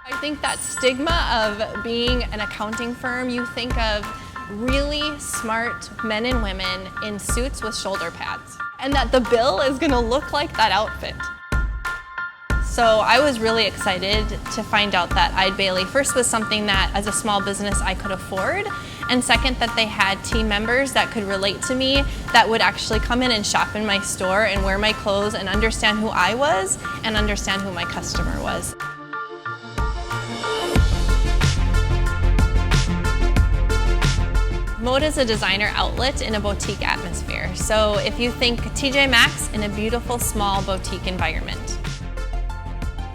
I think that stigma of being an accounting firm, you think of really smart men and women in suits with shoulder pads, and that the bill is going to look like that outfit. So I was really excited to find out that EideBailly first was something that as a small business I could afford, and second that they had team members that could relate to me, that would actually come in and shop in my store and wear my clothes and understand who I was and understand who my customer was. Mode is a designer outlet in a boutique atmosphere. So if you think TJ Maxx in a beautiful small boutique environment.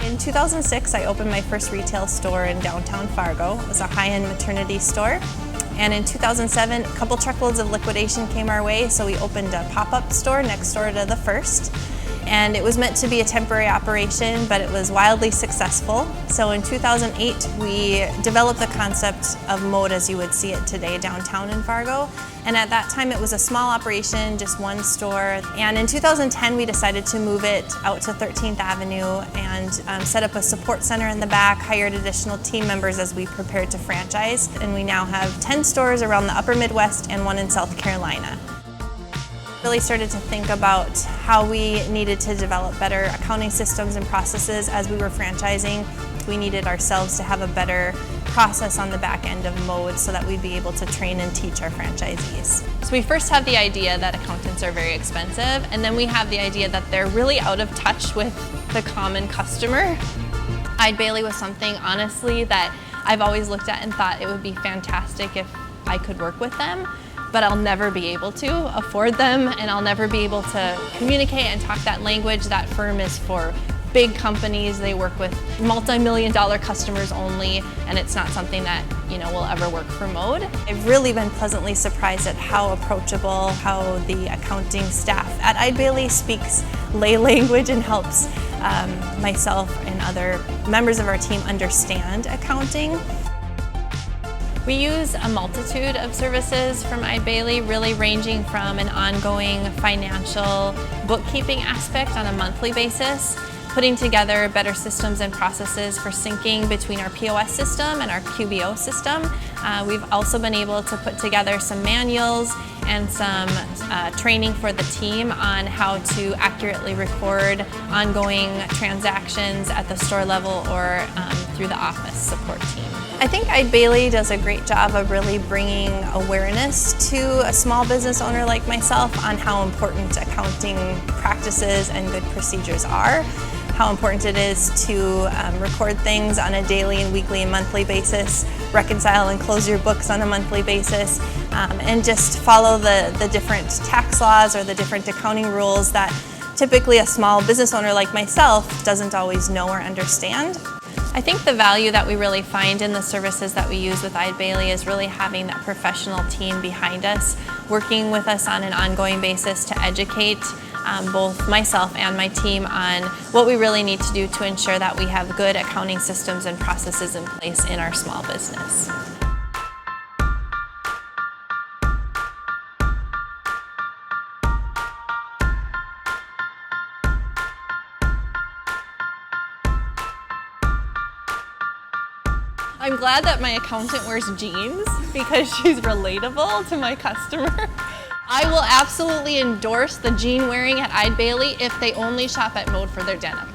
In 2006, I opened my first retail store in downtown Fargo. It was a high-end maternity store. And in 2007, a couple truckloads of liquidation came our way, so we opened a pop-up store next door to the first. And it was meant to be a temporary operation, but it was wildly successful. So in 2008, we developed the concept of Mode as you would see it today downtown in Fargo. And at that time, it was a small operation, just one store. And in 2010, we decided to move it out to 13th Avenue and set up a support center in the back, hired additional team members as we prepared to franchise. And we now have 10 stores around the upper Midwest and one in South Carolina. Really started to think about how we needed to develop better accounting systems and processes as we were franchising. We needed ourselves to have a better process on the back end of Mode so that we'd be able to train and teach our franchisees. So we first have the idea that accountants are very expensive, and then we have the idea that they're really out of touch with the common customer. EideBailly was something, honestly, that I've always looked at and thought it would be fantastic if I could work with them. But I'll never be able to afford them, and I'll never be able to communicate and talk that language. That firm is for big companies. They work with multi-million-dollar customers only, and it's not something that will ever work for Mode. I've really been pleasantly surprised at how approachable, how the accounting staff at EideBailly speaks lay language and helps myself and other members of our team understand accounting. We use a multitude of services from EideBailly, really ranging from an ongoing financial bookkeeping aspect on a monthly basis, putting together better systems and processes for syncing between our POS system and our QBO system. We've also been able to put together some manuals and some training for the team on how to accurately record ongoing transactions at the store level or through the office support team. I think EideBailly does a great job of really bringing awareness to a small business owner like myself on how important accounting practices and good procedures are, how important it is to record things on a daily and weekly and monthly basis, reconcile and close your books on a monthly basis, and just follow the different tax laws or the different accounting rules that typically a small business owner like myself doesn't always know or understand. I think the value that we really find in the services that we use with EideBailly is really having that professional team behind us, working with us on an ongoing basis to educate both myself and my team on what we really need to do to ensure that we have good accounting systems and processes in place in our small business. I'm glad that my accountant wears jeans because she's relatable to my customer. I will absolutely endorse the jean wearing at EideBailly if they only shop at Mode for their denim.